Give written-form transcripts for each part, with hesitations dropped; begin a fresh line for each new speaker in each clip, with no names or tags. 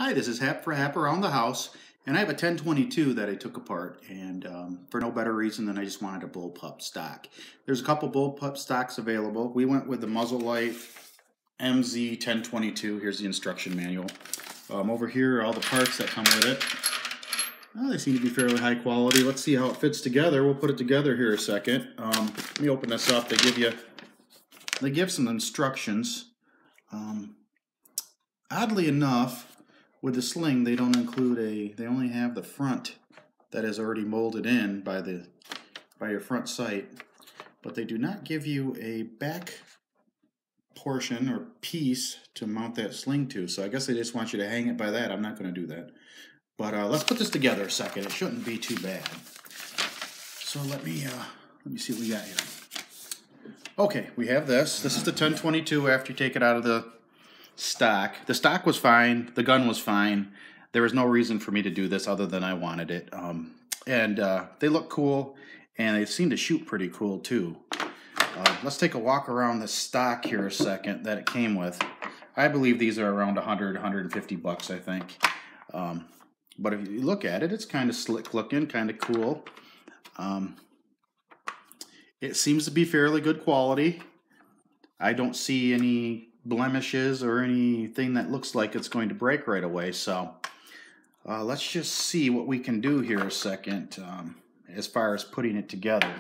Hi, this is Hap for Hap Around the House, and I have a 1022 that I took apart, and for no better reason than I just wanted a Bullpup stock. There's a couple Bullpup stocks available. We went with the Muzzlelite MZ 1022. Here's the instruction manual. Over here are all the parts that come with it. They seem to be fairly high quality. Let's see how it fits together. We'll put it together here a second. Let me open this up. They give some instructions. Oddly enough, with the sling, they don't include they only have the front that is already molded in by your front sight, but they do not give you a back portion or piece to mount that sling to. So I guess they just want you to hang it by that. I'm not going to do that. But let's put this together a second. It shouldn't be too bad. So let me see what we got here. Okay, we have this. This is the 1022 after you take it out of the stock. The stock was fine. The gun was fine. There was no reason for me to do this other than I wanted it. They look cool, and they seem to shoot pretty cool too. Let's take a walk around the stock here a second that it came with. I believe these are around 100, 150 bucks, I think. But if you look at it, it's kind of slick looking, kind of cool. It seems to be fairly good quality. I don't see any blemishes or anything that looks like it's going to break right away. So let's just see what we can do here a second as far as putting it together.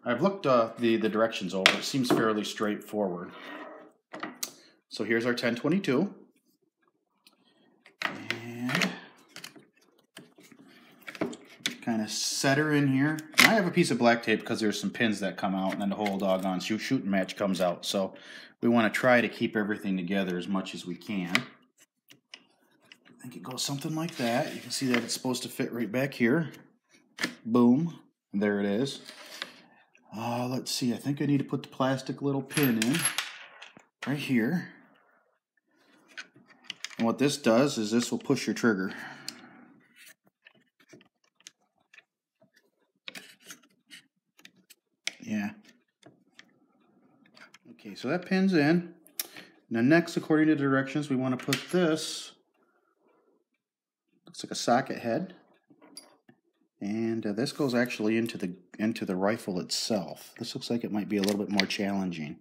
I've looked the directions over. It seems fairly straightforward. So here's our 1022. And kind of set her in here. I have a piece of black tape because there's some pins that come out and then the whole doggone shooting match comes out. So we want to try to keep everything together as much as we can. I think it goes something like that. You can see that it's supposed to fit right back here. Boom. There it is. Let's see. I think I need to put the plastic little pin in right here. And what this does is this will push your trigger. Yeah. Okay, so that pin's in. Now next, according to directions, we want to put this, looks like a socket head, and this goes actually into the rifle itself. This looks like it might be a little bit more challenging,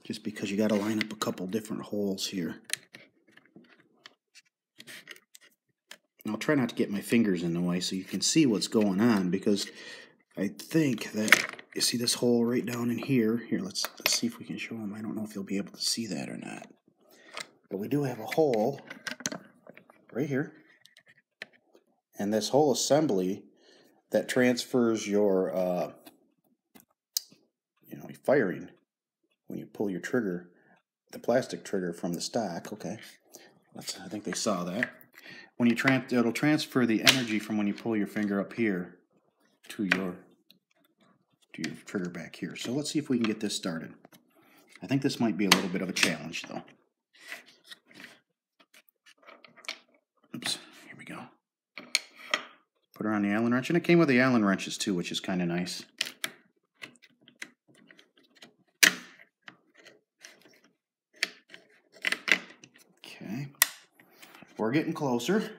just because you got to line up a couple different holes here. And I'll try not to get my fingers in the way so you can see what's going on, because I think that you see this hole right down in here. Here, let's see if we can show them. I don't know if you'll be able to see that or not. But we do have a hole right here. And this whole assembly that transfers your firing when you pull your trigger, the plastic trigger from the stock. Okay. I think they saw that. When you it'll transfer the energy from when you pull your finger up here to your trigger back here. So let's see if we can get this started. I think this might be a little bit of a challenge though. Oops, here we go. Put her on the Allen wrench, and it came with the Allen wrenches too, which is kind of nice. Okay, we're getting closer.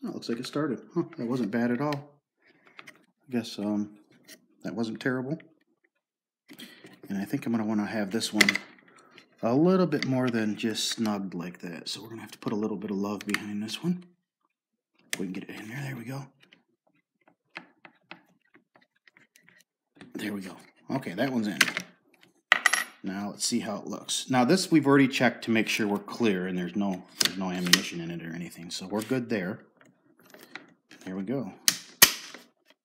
Oh, it looks like it started. Huh, that wasn't bad at all. I guess that wasn't terrible. And I think I'm going to want to have this one a little bit more than just snugged like that. So we're going to have to put a little bit of love behind this one. We can get it in there. There we go. There we go. Okay, that one's in. Now let's see how it looks. Now this we've already checked to make sure we're clear and there's no ammunition in it or anything. So we're good there. There we go.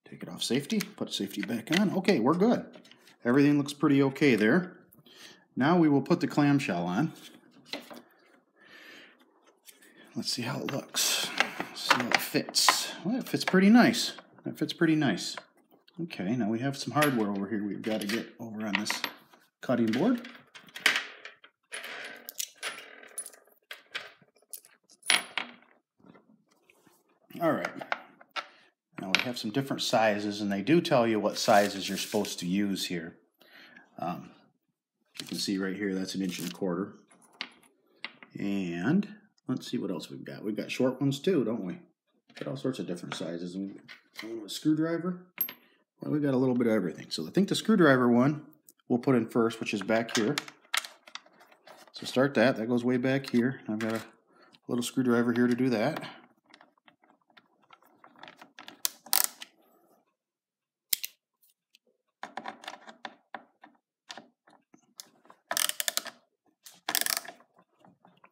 Take it off safety, put safety back on. Okay, we're good. Everything looks pretty okay there. Now we will put the clamshell on. Let's see how it looks. See how it fits. Well, it fits pretty nice. That fits pretty nice. Okay, now we have some hardware over here we've got to get over on this cutting board. All right. Now we have some different sizes, and they do tell you what sizes you're supposed to use here. You can see right here that's 1 1/4 inches. And let's see what else we've got. We've got short ones too, don't we? Got all sorts of different sizes. And a screwdriver. Well, we got a little bit of everything. So I think the screwdriver one we'll put in first, which is back here. So start that. That goes way back here. I've got a little screwdriver here to do that.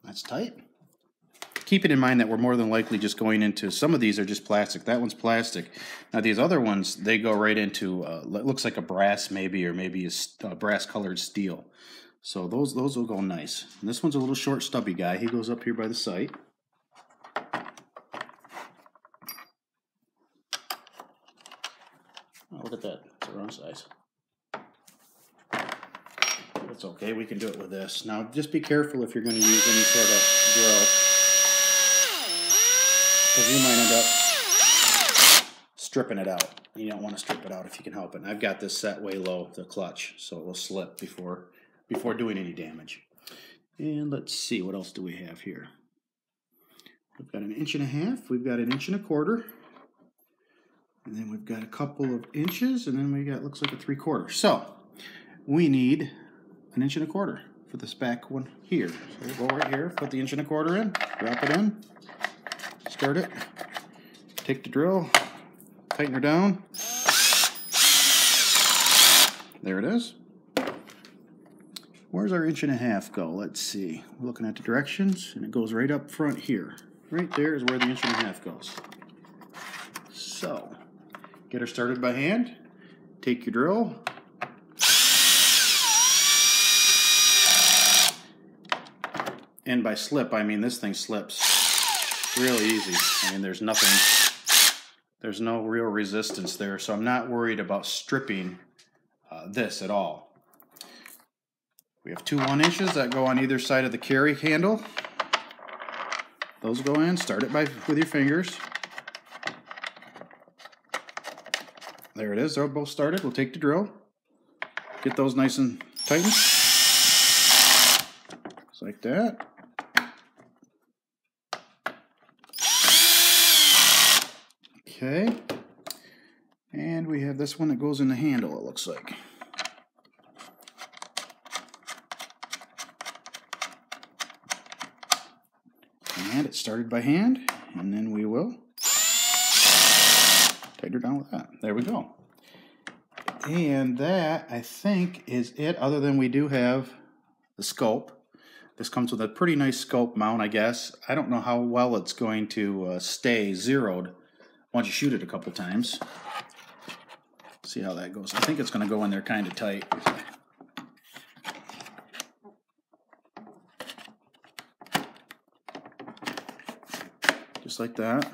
That's tight. Keeping in mind that we're more than likely just going into, some of these are just plastic. That one's plastic. Now these other ones, they go right into, it looks like a brass maybe, or maybe a brass colored steel. So those will go nice. And this one's a little short stubby guy. He goes up here by the sight. Oh, look at that. It's the wrong size. It's okay. We can do it with this. Now just be careful if you're going to use any sort of drill, because you might end up stripping it out. You don't want to strip it out if you can help it. And I've got this set way low, the clutch, so it will slip before doing any damage. And let's see, what else do we have here? We've got 1.5 inches. We've got 1.25 inches. And then we've got a couple of inches, and then we got, looks like a 3/4. So we need 1.25 inches for this back one here. So we'll go right here, put the 1.25 inches in, drop it in. Start it, take the drill, tighten her down. There it is. Where's our 1.5 inches go? Let's see. We're looking at the directions, and it goes right up front here. Right there is where the 1.5 inches goes. So, get her started by hand. Take your drill. And by slip, I mean this thing slips really easy. I mean, there's no real resistance there, so I'm not worried about stripping this at all. We have 2 1 inches that go on either side of the carry handle. Those go in. Start it with your fingers. There it is. They're both started. We'll take the drill. Get those nice and tightened. Just like that. Okay, and we have this one that goes in the handle, it looks like. And it's started by hand, and then we will tighten her down with that. There we go. And that, I think, is it, other than we do have the scope. This comes with a pretty nice scope mount, I guess. I don't know how well it's going to stay zeroed once you shoot it a couple times. See how that goes. I think it's going to go in there kind of tight. Just like that.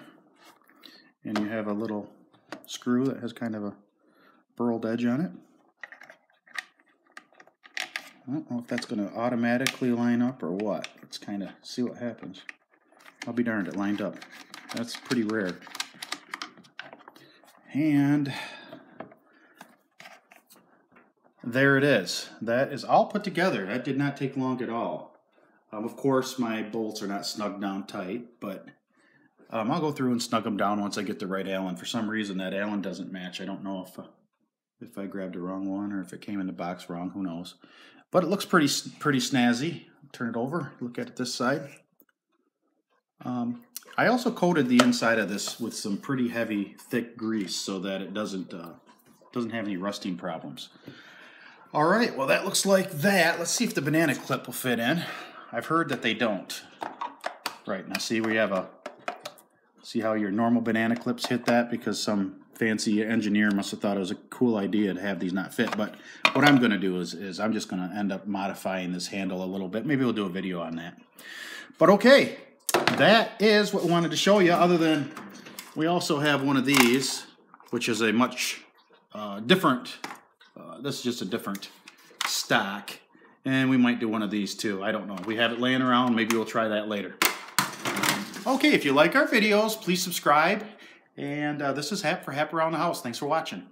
And you have a little screw that has kind of a burled edge on it. I don't know if that's going to automatically line up or what. Let's kind of see what happens. I'll be darned, it lined up. That's pretty rare. And there it is. That is all put together. That did not take long at all. Of course, my bolts are not snugged down tight, but I'll go through and snug them down once I get the right Allen. For some reason, that Allen doesn't match. I don't know if I grabbed the wrong one or if it came in the box wrong. Who knows? But it looks pretty snazzy. Turn it over. Look at it this side. I also coated the inside of this with some pretty heavy, thick grease so that it doesn't have any rusting problems. All right, well that looks like that. Let's see if the banana clip will fit in. I've heard that they don't. Right, now see see how your normal banana clips hit that, because some fancy engineer must have thought it was a cool idea to have these not fit. But what I'm going to do is I'm just going to end up modifying this handle a little bit. Maybe we'll do a video on that. But okay, that is what we wanted to show you, other than we also have one of these, which is a much different, this is just a different stock, and we might do one of these too. I don't know. We have it laying around. Maybe we'll try that later. Okay, if you like our videos, please subscribe. And this is Hap for Hap Around the House. Thanks for watching.